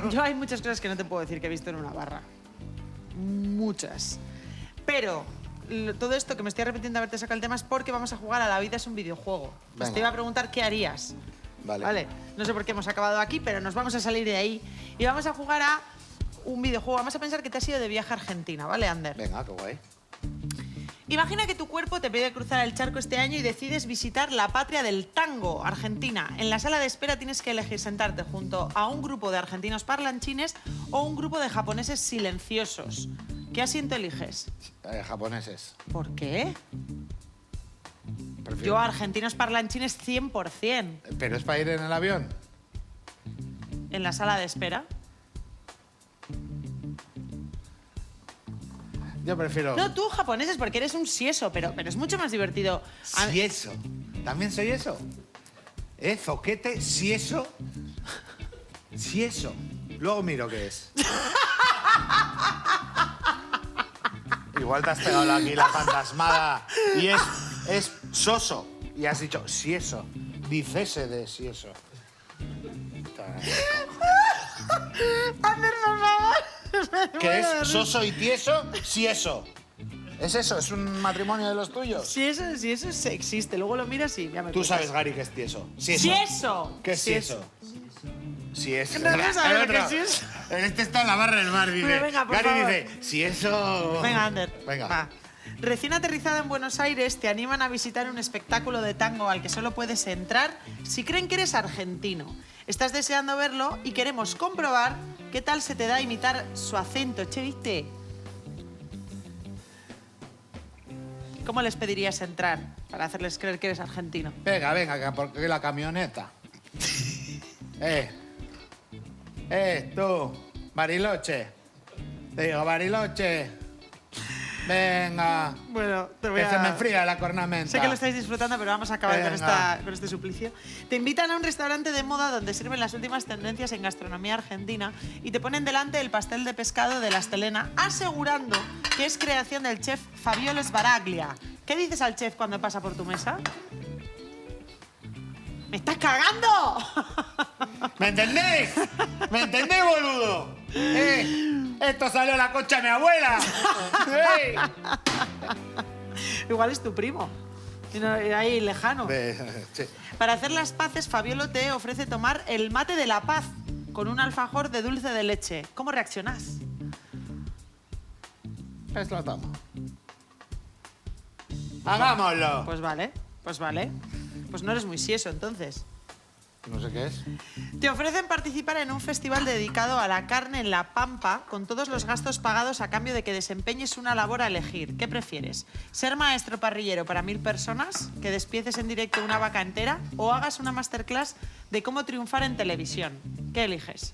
Yo hay muchas cosas que no te puedo decir que he visto en una barra. Muchas. Pero todo esto que me estoy arrepintiendo de haberte sacado el tema es porque vamos a jugar a La vida es un videojuego. Pues Venga. te iba a preguntar qué harías. Vale. No sé por qué hemos acabado aquí, pero nos vamos a salir de ahí y vamos a jugar a un videojuego. Vamos a pensar que te has ido de viaje a Argentina, ¿vale, Ander? Venga, qué guay. Imagina que tu cuerpo te pide cruzar el charco este año y decides visitar la patria del tango, Argentina. En la sala de espera tienes que elegir sentarte junto a un grupo de argentinos parlanchines o un grupo de japoneses silenciosos. ¿Qué asiento eliges? Japoneses. ¿Por qué? Prefiero- Yo argentinos parlanchines 100%. ¿Pero es para ir en el avión? En la sala de espera. Yo prefiero... No, tú japoneses porque eres un sieso, pero es mucho más divertido. Si eso. ¿También soy eso? Zoquete, si eso. Si eso. Luego miro qué es. Igual te has pegado aquí la fantasmada y es soso. Y has dicho, si eso. Dicese de si eso. Ander, por favor. que es soso y tieso, si eso. ¿Es eso? ¿Es un matrimonio de los tuyos? Si eso existe, luego lo miras y ya me Tú cuentas. sabes, Gary, que es tieso. Si eso. ¿Qué es eso? Si eso. No, no sabes El lo que otro. es eso. Este está en la barra del bar, dice. Bueno, venga, por Gary favor. dice, si eso... Venga, Ander. Venga. Va. Recién aterrizada en Buenos Aires, te animan a visitar un espectáculo de tango al que solo puedes entrar si creen que eres argentino. Estás deseando verlo y queremos comprobar qué tal se te da imitar su acento. Che, ¿viste? ¿Cómo les pedirías entrar para hacerles creer que eres argentino? Venga, que porque la camioneta. Tú, Bariloche. Te digo, Bariloche. Venga. Bueno, te voy Que a... se me enfría la cornamenta. Sé que lo estáis disfrutando, pero vamos a acabar Venga. con este suplicio. Te invitan a un restaurante de moda donde sirven las últimas tendencias en gastronomía argentina y te ponen delante el pastel de pescado de la Estelena, asegurando que es creación del chef Fabiola Sbaraglia. ¿Qué dices al chef cuando pasa por tu mesa? ¡Me estás cagando! ¿Me entendéis? ¿Me entendéis, boludo? Esto salió de la concha de mi abuela. ¡Ey! Igual es tu primo. Y no, ahí lejano. Sí. Para hacer las paces, Fabiolo te ofrece tomar el mate de la paz con un alfajor de dulce de leche. ¿Cómo reaccionás? Pues lo tomo. Hagámoslo. Pues vale. Pues no eres muy sieso, entonces. No sé qué es. Te ofrecen participar en un festival dedicado a la carne en La Pampa, con todos los gastos pagados a cambio de que desempeñes una labor a elegir. ¿Qué prefieres? ¿Ser maestro parrillero para 1000 personas, que despieces en directo una vaca entera, o hagas una masterclass de cómo triunfar en televisión? ¿Qué eliges?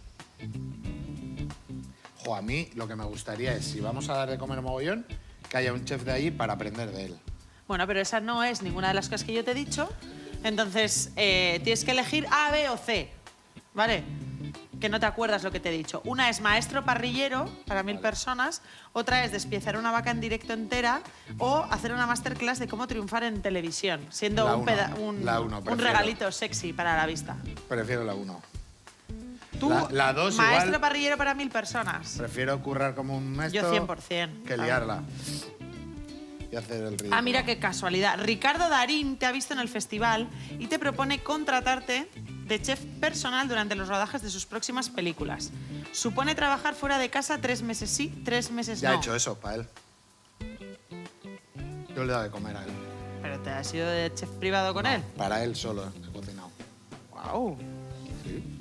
Jo, a mí lo que me gustaría es, si vamos a dar de comer mogollón, que haya un chef de ahí para aprender de él. Bueno, pero esa no es ninguna de las cosas que yo te he dicho. Entonces, tienes que elegir A, B o C, ¿vale? Que no te acuerdas lo que te he dicho. Una es maestro parrillero para 1000 personas, otra es despiezar una vaca en directo entera o hacer una masterclass de cómo triunfar en televisión, siendo La un, uno. La uno, un prefiero. regalito sexy para la vista. Prefiero la 1. Tú, La 2 maestro igual, parrillero para 1000 personas. prefiero currar como un maestro Yo 100%. que liarla. Y hacer el ridículo. Ah, mira qué casualidad. Ricardo Darín te ha visto en el festival y te propone contratarte de chef personal durante los rodajes de sus próximas películas. Supone trabajar fuera de casa 3 meses sí, 3 meses Ya no. he hecho eso para él. Yo le he dado de comer a él. ¿Pero te has ido de chef privado con él? Para él solo he cocinado. ¡Guau! Sí.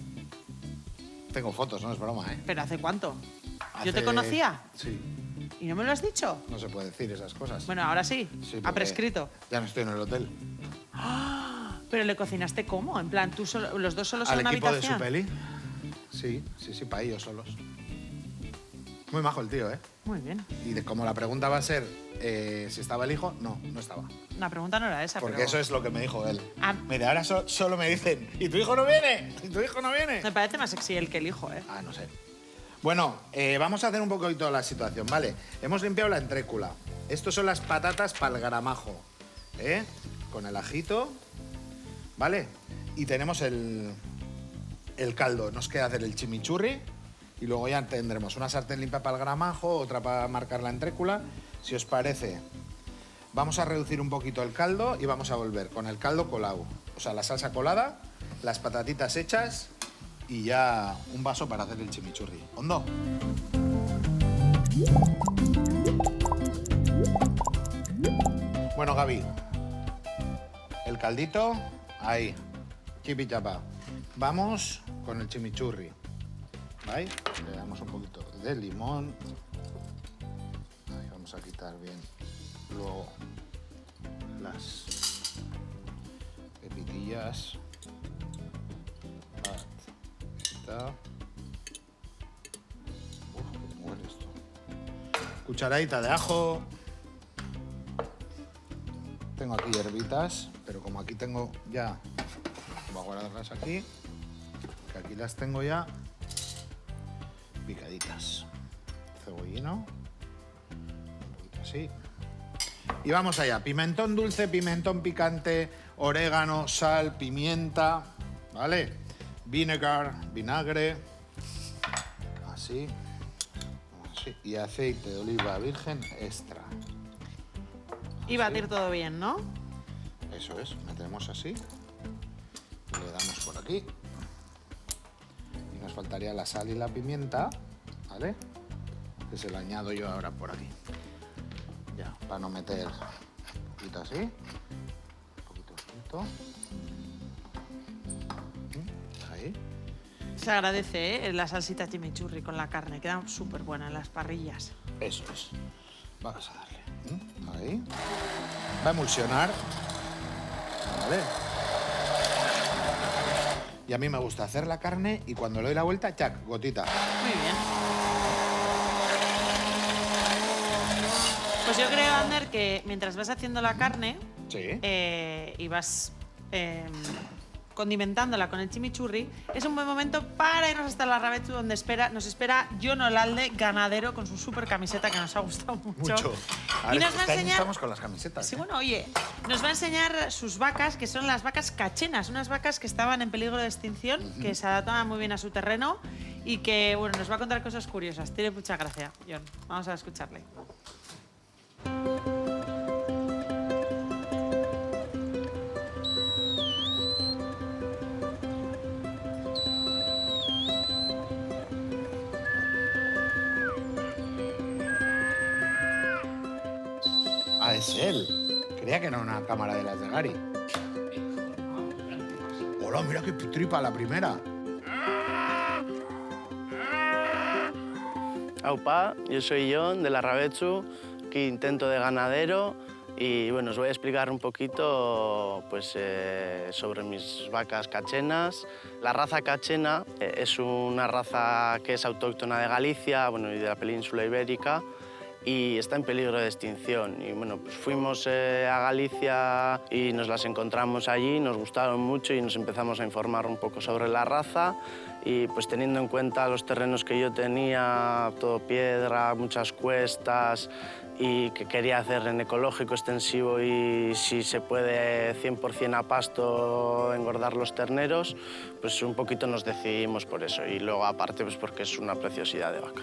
Tengo fotos, no es broma, ¿eh? ¿Pero hace cuánto? ¿Yo Hace- te conocía? Sí. ¿Y no me lo has dicho? No se puede decir esas cosas. Bueno, ahora sí. Sí, Ha porque prescrito. Ya no estoy en el hotel. ¿Pero le cocinaste cómo? En plan, ¿tú solo, los dos solos en ¿Al una equipo de habitación? su peli? Sí, para ellos solos. Muy majo el tío, ¿eh? Muy bien. Y como la pregunta va a ser si estaba el hijo, no estaba. La pregunta no era esa, Porque pero... eso es lo que me dijo él. Ah. Mira, ahora solo me dicen, ¿y tu hijo no viene? ¿Y tu hijo no viene? Me parece más sexy el que el hijo, ¿eh? Ah, no sé. Bueno, vamos a hacer un poquito la situación, ¿vale? Hemos limpiado la entrécula. Estos son las patatas para el gramajo, ¿eh? Con el ajito, ¿vale? Y tenemos el caldo. Nos queda hacer el chimichurri y luego ya tendremos una sartén limpia para el gramajo, otra para marcar la entrécula. Si os parece, vamos a reducir un poquito el caldo y vamos a volver con el caldo colado. O sea, la salsa colada, las patatitas hechas y ya un vaso para hacer el chimichurri. ¿Hondo? Bueno, Gaby, el caldito, ahí, chipi chapa. Vamos con el chimichurri, ¿vale? Le damos un poquito de limón. Ahí vamos a quitar bien luego las pepitillas. Está. Uf, cómo huele esto. Cucharadita de ajo. Tengo aquí hierbitas, pero como aquí tengo ya... Voy a guardarlas aquí, que aquí las tengo ya picaditas. Cebollino, un poquito así. Y vamos allá, pimentón dulce, pimentón picante, orégano, sal, pimienta, ¿vale? Vinagre, así. Sí, y aceite de oliva virgen extra. Y batir todo bien, ¿no? Eso es, metemos así. Le damos por aquí. Y nos faltaría la sal y la pimienta, ¿vale? Que se la añado yo ahora por aquí. Ya, para no meter un poquito así. Un poquito. Ahí. Se agradece, ¿eh? La salsita chimichurri con la carne. Queda súper buena en las parrillas. Eso es. Vamos a darle. Ahí. Va a emulsionar. ¿Vale? Y a mí me gusta hacer la carne y cuando le doy la vuelta, ¡chac! Gotita. Muy bien. Pues yo creo, Ander, que mientras vas haciendo la carne Sí. y vas condimentándola con el chimichurri, es un buen momento para irnos hasta la Rabetu, donde nos espera Jon Olalde, ganadero, con su súper camiseta que nos ha gustado mucho. Mucho. Ahora Y nos este va a año enseñar... estamos con las camisetas. Sí, bueno, oye, nos va a enseñar sus vacas, que son las vacas cachenas, unas vacas que estaban en peligro de extinción, que se adaptaban muy bien a su terreno y que, bueno, nos va a contar cosas curiosas. Tiene mucha gracia, Jon. Vamos a escucharle. Ah, es él. Creía que era una cámara de las de Gary. Hola, mira qué tripa la primera. Aupa, yo soy Jon de la Rabechu, aquí intento de ganadero y bueno, os voy a explicar un poquito pues, sobre mis vacas cachenas. La raza cachena es una raza que es autóctona de Galicia, bueno, y de la península ibérica, y está en peligro de extinción. Y bueno, pues fuimos a Galicia y nos las encontramos allí, nos gustaron mucho y nos empezamos a informar un poco sobre la raza. Y pues teniendo en cuenta los terrenos que yo tenía, todo piedra, muchas cuestas, y que quería hacer en ecológico extensivo y si se puede 100% a pasto engordar los terneros, pues un poquito nos decidimos por eso. Y luego aparte pues porque es una preciosidad de vaca.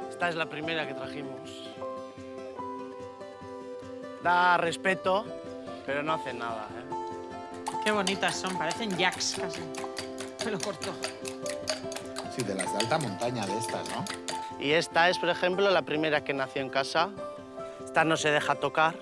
Esta es la primera que trajimos. Da respeto, pero no hace nada, ¿eh? Qué bonitas son, parecen yaks casi. Pelo corto. Sí, de las de alta montaña de estas, ¿no? Y esta es, por ejemplo, la primera que nació en casa. Esta no se deja tocar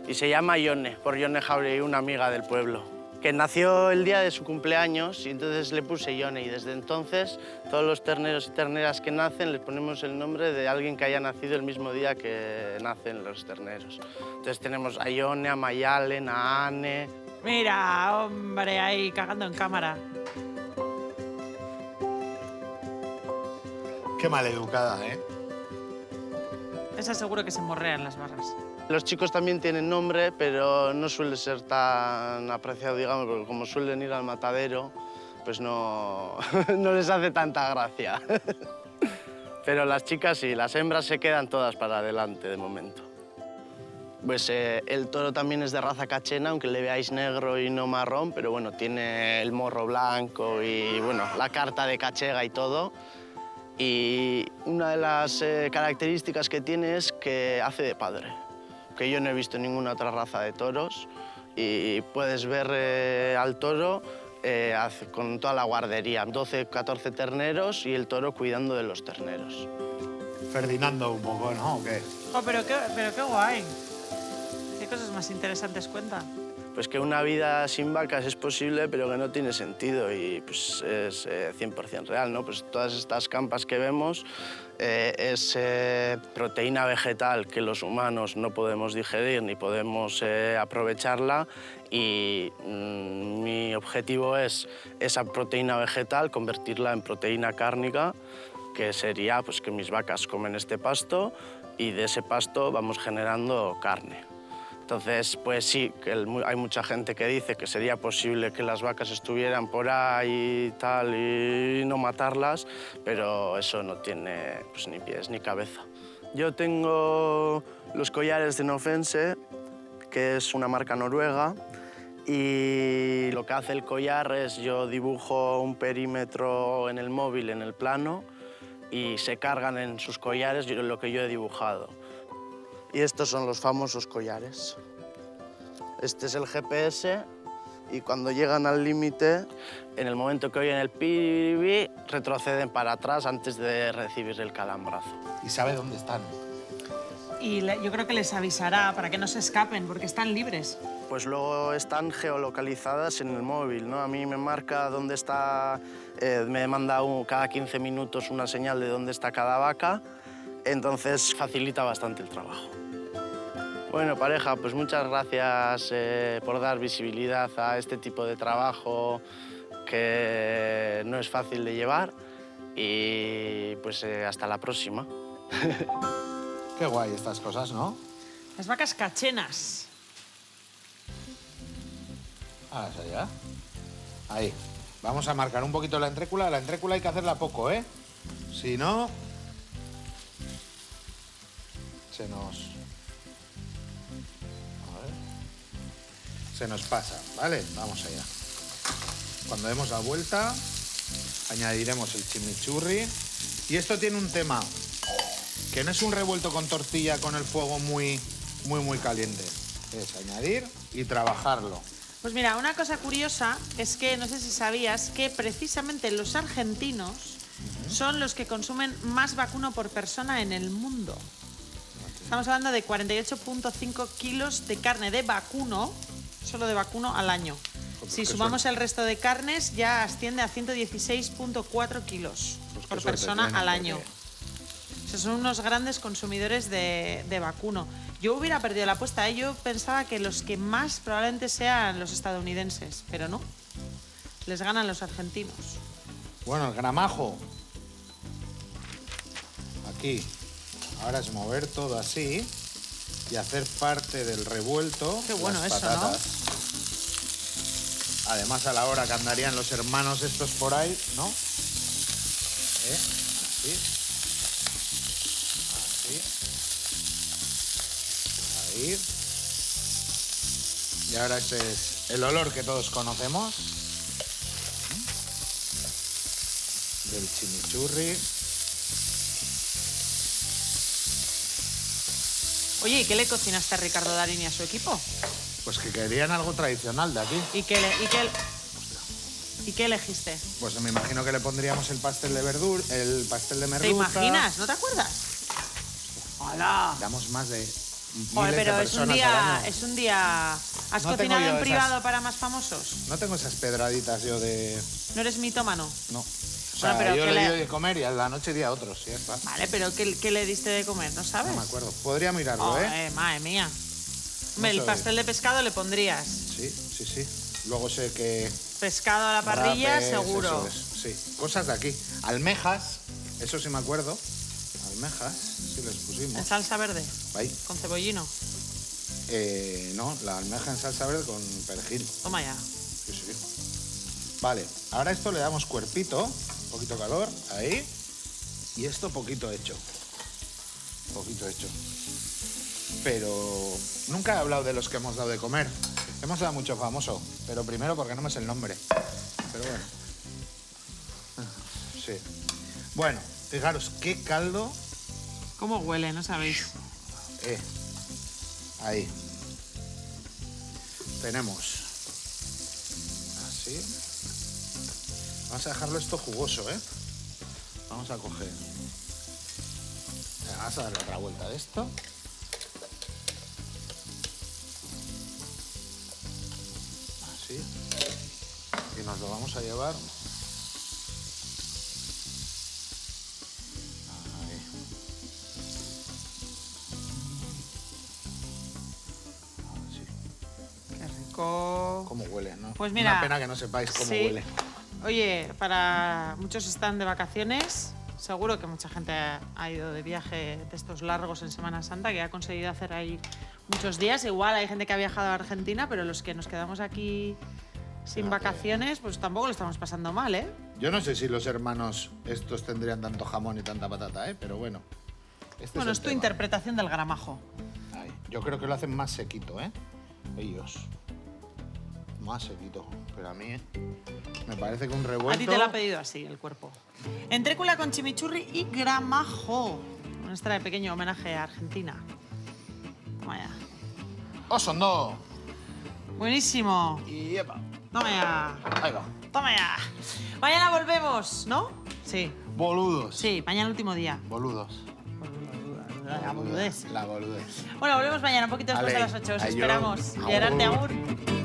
y se llama Ione, por Ione Jauregui, una amiga del pueblo, que nació el día de su cumpleaños y entonces le puse Ione y desde entonces todos los terneros y terneras que nacen les ponemos el nombre de alguien que haya nacido el mismo día que nacen los terneros. Entonces tenemos a Ione, a Mayalen, a Anne. Mira, hombre, ahí cagando en cámara. Qué maleducada, ¿eh? Esa seguro que se morrean las barras. Los chicos también tienen nombre, pero no suele ser tan apreciado, digamos, porque como suelen ir al matadero, pues no, no les hace tanta gracia. Pero las chicas sí, las hembras se quedan todas para adelante de momento. Pues el toro también es de raza cachena, aunque le veáis negro y no marrón, pero bueno, tiene el morro blanco y bueno, la carta de cachega y todo. Y una de las características que tiene es que hace de padre, que yo no he visto ninguna otra raza de toros y puedes ver al toro con toda la guardería, 12, 14 terneros y el toro cuidando de los terneros. Ferdinando un poco, ¿no? ¿O qué? Oh, pero qué guay. ¿Qué cosas más interesantes cuenta? Pues que una vida sin vacas es posible, pero que no tiene sentido y pues es 100% real, ¿no? Pues todas estas campas que vemos es proteína vegetal que los humanos no podemos digerir ni podemos aprovecharla y mi objetivo es esa proteína vegetal convertirla en proteína cárnica, que sería pues, que mis vacas comen este pasto y de ese pasto vamos generando carne. Entonces, pues sí, que hay mucha gente que dice que sería posible que las vacas estuvieran por ahí y tal y no matarlas, pero eso no tiene pues, ni pies ni cabeza. Yo tengo los collares de Nofense, que es una marca noruega, Y lo que hace el collar es yo dibujo un perímetro en el móvil, en el plano, y se cargan en sus collares lo que yo he dibujado. Y estos son los famosos collares. Este es el GPS y cuando llegan al límite, en el momento que oyen el pi, retroceden para atrás antes de recibir el calambrazo. Y sabe dónde están. Y yo creo que les avisará para que no se escapen, porque están libres. Pues luego están geolocalizadas en el móvil, ¿no? A mí me marca dónde está, me manda cada 15 minutos una señal de dónde está cada vaca, entonces facilita bastante el trabajo. Bueno, pareja, pues muchas gracias por dar visibilidad a este tipo de trabajo que no es fácil de llevar y pues hasta la próxima. Qué guay estas cosas, ¿no? Las vacas cachenas. Ah, esa ya. Ahí. Vamos a marcar un poquito la entrécula. La entrécula hay que hacerla poco, ¿eh? Si no... se nos... a ver. Se nos pasa, ¿vale? Vamos allá. Cuando demos la vuelta, añadiremos el chimichurri. Y esto tiene un tema, que no es un revuelto con tortilla con el fuego muy caliente. Es añadir y trabajarlo. Pues mira, una cosa curiosa es que, no sé si sabías, que precisamente los argentinos son los que consumen más vacuno por persona en el mundo. Estamos hablando de 48,5 kilos de carne de vacuno, solo de vacuno al año. Si sumamos el resto de carnes, ya asciende a 116,4 kilos por persona al año. O sea, son unos grandes consumidores de vacuno. Yo hubiera perdido la apuesta, ¿eh? Yo pensaba que los que más probablemente sean los estadounidenses, pero no. Les ganan los argentinos. Bueno, el gramajo. Aquí. Ahora es mover todo así y hacer parte del revuelto. Qué bueno las eso, patatas. Además, a la hora que andarían los hermanos estos por ahí, ¿no? Así. Así. Ahí. Y ahora ese es el olor que todos conocemos. Del chimichurri. Oye, ¿y qué le cocinaste a Ricardo Darín y a su equipo? Pues que querían algo tradicional de aquí. ¿Y qué elegiste? Pues me imagino que le pondríamos el pastel de merluza. ¿Te imaginas? ¿No te acuerdas? ¡Hola! Damos más de Joder, pero de es un personas al año. día... ¿Has No tengo cocinado yo en privado para más famosos? No tengo esas pedraditas yo de... ¿No eres mitómano? No. O sea, pero yo ¿qué le doy de comer y a la noche di a otros, sí, está. Vale, pero ¿qué le diste de comer? ¿No sabes? No me acuerdo. Podría mirarlo, ¿eh? Madre mía. Hombre, el sé. pastel de pescado le pondrías. Sí. Luego sé que... Pescado a la parrilla, rapes, seguro. eso es, sí. Cosas de aquí. Almejas, eso sí me acuerdo. Almejas, sí les pusimos. ¿En salsa verde? Ahí. ¿Con cebollino? No, la almeja en salsa verde con perejil. Toma ya. Sí. Vale, ahora esto le damos cuerpito, un poquito calor, ahí. Y esto poquito hecho. Pero nunca he hablado de los que hemos dado de comer. Hemos dado mucho famoso, pero primero porque no me sé el nombre. Pero bueno. Sí. Bueno, fijaros, qué caldo. ¿Cómo huele? No sabéis. Ahí. Tenemos. Así. Vamos a dejarlo esto jugoso, ¿eh? Vamos a coger. Vamos a darle otra vuelta de esto. Así. Y nos lo vamos a llevar. Ahí. Así. Qué rico. ¿Cómo huele, no? Pues mira, una pena que no sepáis cómo sí. huele. Oye, para muchos están de vacaciones. Seguro que mucha gente ha ido de viaje de estos largos en Semana Santa, que ha conseguido hacer ahí muchos días. Igual hay gente que ha viajado a Argentina, pero los que nos quedamos aquí sin vacaciones, pues tampoco lo estamos pasando mal, ¿eh? Yo no sé si los hermanos estos tendrían tanto jamón y tanta patata, ¿eh? Pero bueno. Este Bueno, es es el tu tema. interpretación del gramajo. Ahí. Yo creo que lo hacen más sequito, ¿eh? Ellos. más sequito. Pero a mí me parece que un revuelto... A ti te lo ha pedido así el cuerpo. Entrécula con chimichurri y gramajo. Nuestra pequeño homenaje a Argentina. Toma ya. ¡Osondo! Buenísimo. Y epa, Toma ya. ahí va. Toma ya. Mañana volvemos, ¿no? Sí. Boludos. Sí, mañana último día. Boludos. La boludez. La boludez. Bueno, volvemos mañana, un poquito después Ale, de las 8. Os adiós. esperamos. Agur. Gerarte, agur.